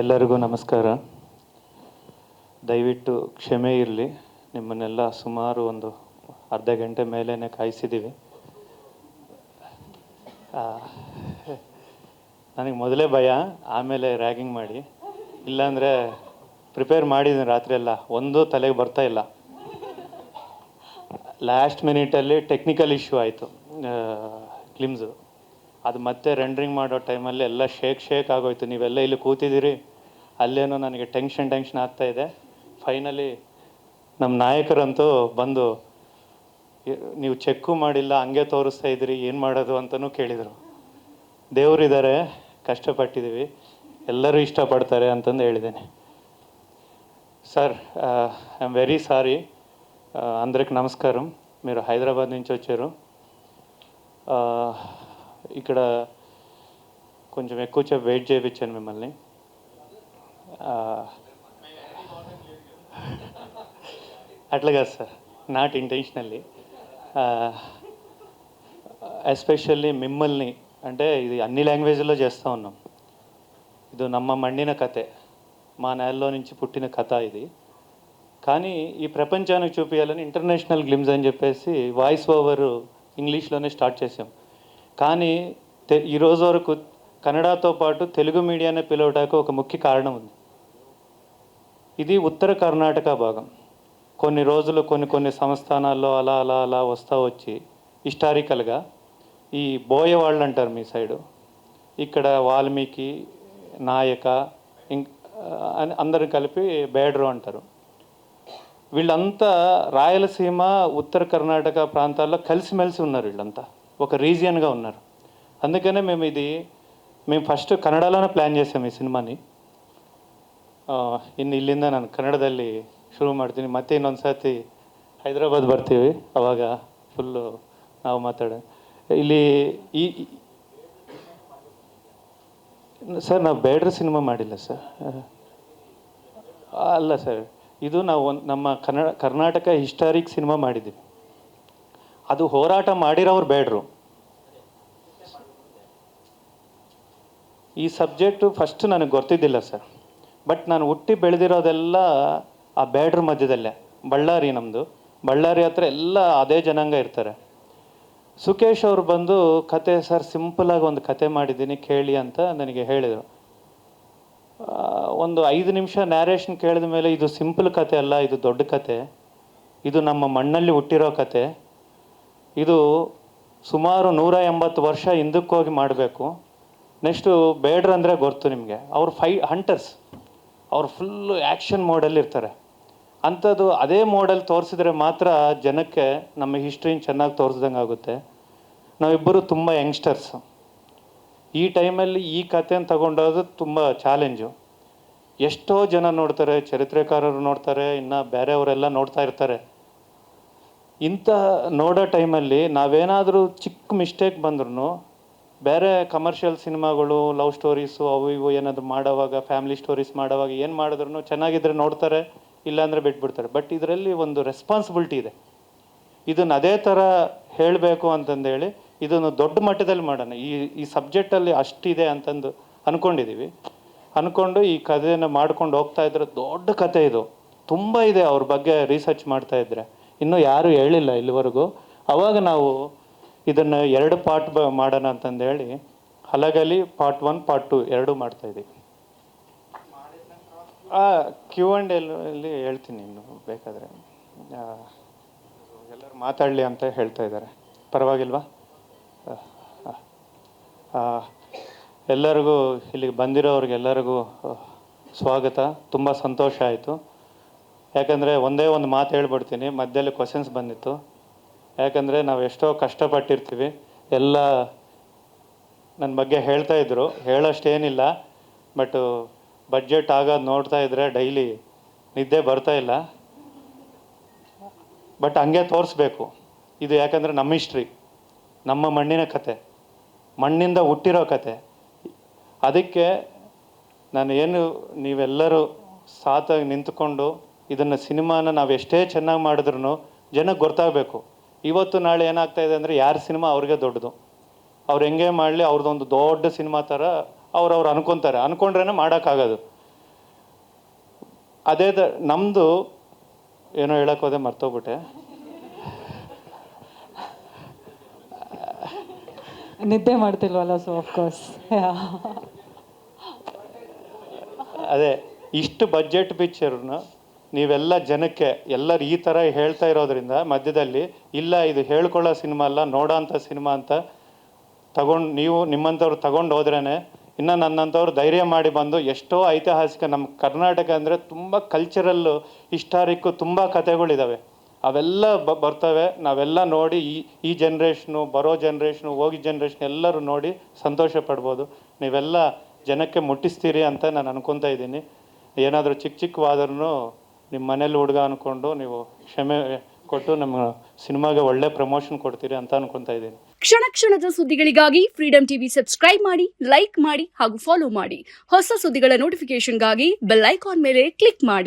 ಎಲ್ಲರಿಗೂ ನಮಸ್ಕಾರ. ದಯವಿಟ್ಟು ಕ್ಷಮೆ ಇರಲಿ, ನಿಮ್ಮನ್ನೆಲ್ಲ ಸುಮಾರು ಒಂದು ಅರ್ಧ ಗಂಟೆ ಮೇಲೇ ಕಾಯಿಸಿದ್ದೀವಿ. ನನಗೆ ಮೊದಲೇ ಭಯ, ಆಮೇಲೆ ರ್ಯಾಗಿಂಗ್ ಮಾಡಿ, ಇಲ್ಲಾಂದರೆ ಪ್ರಿಪೇರ್ ಮಾಡಿದ್ದೀನಿ ರಾತ್ರಿ ಎಲ್ಲ, ಒಂದೂ ತಲೆಗೆ ಬರ್ತಾ ಇಲ್ಲ. ಲಾಸ್ಟ್ ಮಿನಿಟಲ್ಲಿ ಟೆಕ್ನಿಕಲ್ ಇಶ್ಯೂ ಆಯಿತು ಗ್ಲಿಮ್ಸು. ಅದು ಮತ್ತೆ ರೆಂಡ್ರಿಂಗ್ ಮಾಡೋ ಟೈಮಲ್ಲಿ ಎಲ್ಲ ಶೇಕ್ ಆಗೋಯ್ತು. ನೀವೆಲ್ಲ ಇಲ್ಲಿ ಕೂತಿದ್ದೀರಿ, ಅಲ್ಲೇನೋ ನನಗೆ ಟೆನ್ಷನ್ ಆಗ್ತಾಯಿದೆ. ಫೈನಲಿ ನಮ್ಮ ನಾಯಕರಂತೂ ಬಂದು ನೀವು ಚೆಕ್ಕು ಮಾಡಿಲ್ಲ, ಹಂಗೆ ತೋರಿಸ್ತಾ ಇದ್ದೀರಿ, ಏನು ಮಾಡೋದು ಅಂತಲೂ ಕೇಳಿದರು. ದೇವರಿದ್ದಾರೆ, ಕಷ್ಟಪಟ್ಟಿದ್ದೀವಿ, ಎಲ್ಲರೂ ಇಷ್ಟಪಡ್ತಾರೆ ಅಂತಂದು ಹೇಳಿದ್ದೇನೆ. Sir, I'm very sorry. అందరికి నమస్కారం. మీరు హైదరాబాద్ నుంచి వచ్చారు. ఇక్కడ కొంచెం ఎక్కువసేపు వెయిట్ చేయించాను మిమ్మల్ని. అట్లా కాదు సార్, నాట్ ఇంటెన్షనల్లీ. ఎస్పెషల్లీ మిమ్మల్ని, అంటే ఇది అన్ని లాంగ్వేజ్లో చేస్తూ ఉన్నాం. ఇది నమ్మ మండిన కథే, మా నేలలో నుంచి పుట్టిన కథ ఇది. కానీ ఈ ప్రపంచానికి చూపించాలని ఇంటర్నేషనల్ గ్లిమ్స్ అని చెప్పేసి వాయిస్ ఓవర్ ఇంగ్లీష్లోనే స్టార్ట్ చేసాం. కానీ ఈరోజు వరకు కన్నడతో పాటు తెలుగు మీడియానే పిలవడానికి ఒక ముఖ్య కారణం ఉంది. ఇది ఉత్తర కర్ణాటక భాగం. కొన్ని రోజులు కొన్ని సంస్థానాల్లో అలా వస్తూ వచ్చి హిస్టారికల్గా ఈ బోయ వాళ్ళు అంటారు మీ సైడు, ఇక్కడ వాల్మీకి, నాయక, అని అందరు కలిపి బేడ్రు అంటారు. వీళ్ళంతా రాయలసీమ, ఉత్తర కర్ణాటక ప్రాంతాల్లో కలిసిమెలిసి ఉన్నారు. వీళ్ళంతా ఒక రీజియన్గా ఉన్నారు. అందుకనే మేము ಫಸ್ಟ್ ಕನ್ನಡలోనే ಪ್ಲ್ಯಾನ್ చేసాం ಈ ಸಿನಿಮಾನಿ. ಇಲ್ಲಿಂದ ನಾನು ಕನ್ನಡದಲ್ಲಿ ಶುರು ಮಾಡ್ತೀನಿ, ಮತ್ತೆ ಇನ್ನೊಂದು ಸರ್ತಿ ಹೈದರಾಬಾದ್ ಬರ್ತೀವಿ, ಅವಾಗ ಫುಲ್ಲು ನಾವು ಇಲ್ಲಿ ಸರ್ ನಾವು ಬೇಡ್ರ ಸಿನಿಮಾ ಮಾಡಿಲ್ಲ ಸರ್. ಅಲ್ಲ ಸರ್, ಇದು ನಾವು ನಮ್ಮ ಕರ್ನಾಟಕ ಹಿಸ್ಟಾರಿಕ್ ಸಿನಿಮಾ ಮಾಡಿದ್ದೀವಿ. ಅದು ಹೋರಾಟ ಮಾಡಿರೋರು ಬೇಡ್ರು. ಈ ಸಬ್ಜೆಕ್ಟು ಫಸ್ಟ್ ನನಗೆ ಗೊತ್ತಿದ್ದಿಲ್ಲ ಸರ್. ಬಟ್ ನಾನು ಹುಟ್ಟಿ ಬೆಳೆದಿರೋದೆಲ್ಲ ಆ ಬೇಡ್ರ ಮಧ್ಯದಲ್ಲೇ. ಬಳ್ಳಾರಿ ನಮ್ಮದು, ಬಳ್ಳಾರಿ ಹತ್ರ ಎಲ್ಲ ಅದೇ ಜನಾಂಗ ಇರ್ತಾರೆ. ಸುಕೇಶ್ ಅವರು ಬಂದು ಕತೆ ಸರ್ ಸಿಂಪಲಾಗಿ ಒಂದು ಕತೆ ಮಾಡಿದ್ದೀನಿ ಕೇಳಿ ಅಂತ ನನಗೆ ಹೇಳಿದರು. ಒಂದು 5 ನಿಮಿಷ ನ್ಯಾರೇಷನ್ ಕೇಳಿದ ಮೇಲೆ, ಇದು ಸಿಂಪಲ್ ಕತೆ ಅಲ್ಲ, ಇದು ದೊಡ್ಡ ಕತೆ, ಇದು ನಮ್ಮ ಮಣ್ಣಲ್ಲಿ ಹುಟ್ಟಿರೋ ಕತೆ, ಇದು ಸುಮಾರು 180 ವರ್ಷ ಹಿಂದಕ್ಕೆ ಹೋಗಿ ಮಾಡಬೇಕು. ನೆಕ್ಸ್ಟು ಬೇಡ್ರ್ ಅಂದರೆ ಗೊತ್ತು ನಿಮಗೆ, ಅವ್ರು ಹಂಟರ್ಸ್, ಅವ್ರು ಫುಲ್ಲು ಆ್ಯಕ್ಷನ್ ಮೋಡಲ್ಲಿ ಇರ್ತಾರೆ. ಅಂಥದ್ದು ಅದೇ ಮೋಡಲ್ ತೋರಿಸಿದ್ರೆ ಮಾತ್ರ ಜನಕ್ಕೆ ನಮ್ಮ ಹಿಸ್ಟ್ರಿನ ಚೆನ್ನಾಗಿ ತೋರಿಸ್ದಂಗೆ ಆಗುತ್ತೆ. ನಾವಿಬ್ಬರು ತುಂಬ ಯಂಗ್ಸ್ಟರ್ಸು. ಈ ಟೈಮಲ್ಲಿ ಈ ಕಥೆನ ತಗೊಂಡೋದು ತುಂಬ ಚಾಲೆಂಜು. ಎಷ್ಟೋ ಜನ ನೋಡ್ತಾರೆ, ಚರಿತ್ರೆಕಾರರು ನೋಡ್ತಾರೆ, ಇನ್ನು ಬೇರೆಯವರೆಲ್ಲ ನೋಡ್ತಾ ಇರ್ತಾರೆ. ಇಂಥ ನೋಡೋ ಟೈಮಲ್ಲಿ ನಾವೇನಾದರೂ ಚಿಕ್ಕ ಮಿಸ್ಟೇಕ್ ಬಂದ್ರೂ, ಬೇರೆ ಕಮರ್ಷಿಯಲ್ ಸಿನಿಮಾಗಳು ಲವ್ ಸ್ಟೋರೀಸು ಅವು ಇವು ಏನಾದರೂ ಮಾಡೋವಾಗ, ಫ್ಯಾಮಿಲಿ ಸ್ಟೋರೀಸ್ ಮಾಡೋವಾಗ ಏನು ಮಾಡಿದ್ರು ಚೆನ್ನಾಗಿದ್ದರೆ ನೋಡ್ತಾರೆ, ಇಲ್ಲಾಂದರೆ ಬಿಟ್ಬಿಡ್ತಾರೆ. ಬಟ್ ಇದರಲ್ಲಿ ಒಂದು ರೆಸ್ಪಾನ್ಸಿಬಿಲಿಟಿ ಇದೆ. ಇದನ್ನು ಅದೇ ಥರ ಹೇಳಬೇಕು ಅಂತಂದೇಳಿ ಇದನ್ನು ದೊಡ್ಡ ಮಟ್ಟದಲ್ಲಿ ಮಾಡೋಣ. ಈ ಸಬ್ಜೆಕ್ಟಲ್ಲಿ ಅಷ್ಟಿದೆ ಅಂತಂದು ಅಂದ್ಕೊಂಡು ಈ ಕಥೆಯನ್ನು ಮಾಡ್ಕೊಂಡು ಹೋಗ್ತಾ ಇದ್ರೆ, ದೊಡ್ಡ ಕತೆ ಇದು, ತುಂಬ ಇದೆ. ಅವ್ರ ಬಗ್ಗೆ ರಿಸರ್ಚ್ ಮಾಡ್ತಾಯಿದ್ರೆ ಇನ್ನೂ ಯಾರೂ ಹೇಳಿಲ್ಲ ಇಲ್ಲಿವರೆಗೂ. ಆವಾಗ ನಾವು ಇದನ್ನು 2 ಪಾರ್ಟ್ ಮಾಡೋಣ ಅಂತಂದೇಳಿ ಹಲಗಲಿ ಪಾರ್ಟ್ 1 ಪಾರ್ಟ್ 2 ಎರಡೂ ಮಾಡ್ತಾಯಿದ್ದೀವಿ. Q&Aಲ್ಲಿ ಹೇಳ್ತೀನಿ, ಇನ್ನು ಬೇಕಾದರೆ ಎಲ್ಲರೂ ಮಾತಾಡಲಿ ಅಂತ ಹೇಳ್ತಾ ಇದ್ದಾರೆ. ಪರವಾಗಿಲ್ವಾ? ಎಲ್ಲರಿಗೂ, ಇಲ್ಲಿಗೆ ಬಂದಿರೋರಿಗೆಲ್ಲರಿಗೂ ಸ್ವಾಗತ. ತುಂಬ ಸಂತೋಷ ಆಯಿತು. ಯಾಕಂದರೆ ಒಂದೇ ಒಂದು ಮಾತು ಹೇಳ್ಬಿಡ್ತೀನಿ, ಮಧ್ಯದಲ್ಲಿ ಕ್ವಶನ್ಸ್ ಬಂದಿತ್ತು. ಯಾಕಂದರೆ ನಾವು ಎಷ್ಟೋ ಕಷ್ಟಪಟ್ಟಿರ್ತೀವಿ. ಎಲ್ಲ ನನ್ನ ಬಗ್ಗೆ ಹೇಳ್ತಾಯಿದ್ರು, ಹೇಳೋಷ್ಟೇನಿಲ್ಲ. ಬಟ್ಟು ಬಡ್ಜೆಟ್ ಆಗೋದು ನೋಡ್ತಾ ಇದ್ದರೆ ಡೈಲಿ ನಿದ್ದೆ ಬರ್ತಾಯಿಲ್ಲ. ಬಟ್ ಹಂಗೆ ತೋರಿಸ್ಬೇಕು ಇದು. ಯಾಕಂದರೆ ನಮ್ಮ ಹಿಸ್ಟ್ರಿ, ನಮ್ಮ ಮಣ್ಣಿನ ಕತೆ, ಮಣ್ಣಿಂದ ಹುಟ್ಟಿರೋ ಕತೆ. ಅದಕ್ಕೆ ನೀವೆಲ್ಲರೂ ಸಾತಾಗಿ ನಿಂತ್ಕೊಂಡು ಇದನ್ನು ಸಿನಿಮಾನ ನಾವು ಎಷ್ಟೇ ಚೆನ್ನಾಗಿ ಮಾಡಿದ್ರೂ ಜನಕ್ಕೆ ಗೊತ್ತಾಗಬೇಕು. ಇವತ್ತು ನಾಳೆ ಏನಾಗ್ತಾಯಿದೆ ಅಂದರೆ, ಯಾರ ಸಿನಿಮಾ ಅವ್ರಿಗೆ ದೊಡ್ಡದು. ಅವ್ರು ಹೆಂಗೆ ಮಾಡಲಿ, ಅವ್ರದ್ದೊಂದು ದೊಡ್ಡ ಸಿನಿಮಾ ಥರ ಅವ್ರವ್ರು ಅನ್ಕೊತಾರೆ. ಅಂದ್ಕೊಂಡ್ರೇ ಮಾಡೋಕ್ಕಾಗೋದು. ಅದೇ ನಮ್ಮದು ಏನೋ ಹೇಳಕ್ಕೆ ಹೋದೆ ಮರ್ತೋಗ್ಬಿಟ್ಟೆ. ನಿದ್ದೆ ಮಾಡ್ತಿಲ್ವಲ್ಲ, ಸೊ ಆಫ್ಕೋರ್ಸ್. ಅದೇ ಇಷ್ಟು ಬಜೆಟ್ ಪಿಕ್ಚರ್ನ ನೀವೆಲ್ಲ ಜನಕ್ಕೆ ಎಲ್ಲರೂ ಈ ಥರ ಹೇಳ್ತಾ ಇರೋದ್ರಿಂದ ಮಧ್ಯದಲ್ಲಿ ಇಲ್ಲ ಇದು ಹೇಳ್ಕೊಳ್ಳೋ ಸಿನಿಮಾ ಅಲ್ಲ, ನೋಡೋ ಅಂಥ ಸಿನಿಮಾ ಅಂತ ತಗೊಂಡು ನೀವು ನಿಮ್ಮಂಥವ್ರು ತಗೊಂಡು ಹೋದ್ರೇ ಇನ್ನು ನನ್ನಂಥವ್ರು ಧೈರ್ಯ ಮಾಡಿ ಬಂದು ಎಷ್ಟೋ ಐತಿಹಾಸಿಕ ನಮ್ಮ ಕರ್ನಾಟಕ ಅಂದರೆ ತುಂಬ ಕಲ್ಚರಲ್ಲು ಹಿಸ್ಟಾರಿಕ್ಕು ತುಂಬ ಕಥೆಗಳಿದ್ದಾವೆ, ಅವೆಲ್ಲ ಬರ್ತವೆ. ನಾವೆಲ್ಲ ನೋಡಿ ಈ ಜನ್ರೇಷನು, ಬರೋ ಜನ್ರೇಷನು, ಹೋಗಿ ಜನ್ರೇಷನ್ ಎಲ್ಲರೂ ನೋಡಿ ಸಂತೋಷ ಪಡ್ಬೋದು. ನೀವೆಲ್ಲ ಜನಕ್ಕೆ ಮುಟ್ಟಿಸ್ತೀರಿ ಅಂತ ನಾನು ಅನ್ಕೊತಾ ಇದ್ದೀನಿ. ಏನಾದರೂ ಚಿಕ್ಕವಾದ್ರೂ ನಿಮ್ಮ ಮನೇಲಿ ಹುಡುಗ ಅಂದ್ಕೊಂಡು ನೀವು ಕ್ಷಮೆ ಕೊಟ್ಟು ನಮ್ಮ ಸಿನಿಮಾಗೆ ಒಳ್ಳೆ ಪ್ರಮೋಷನ್ ಕೊಡ್ತೀರಿ ಅಂತ ಅನ್ಕೊತಾ ಇದ್ದೀನಿ. ಕ್ಷಣ ಕ್ಷಣದ ಸುದ್ದಿಗಳಿಗಾಗಿ ಫ್ರೀಡಮ್ ಟಿವಿ ಸಬ್ಸ್ಕ್ರೈಬ್ ಮಾಡಿ, ಲೈಕ್ ಮಾಡಿ ಹಾಗೂ ಫಾಲೋ ಮಾಡಿ. ಹೊಸ ಸುದ್ದಿಗಳ ನೋಟಿಫಿಕೇಶನ್ಗಾಗಿ ಬೆಲ್ ಐಕಾನ್ ಮೇಲೆ ಕ್ಲಿಕ್ ಮಾಡಿ.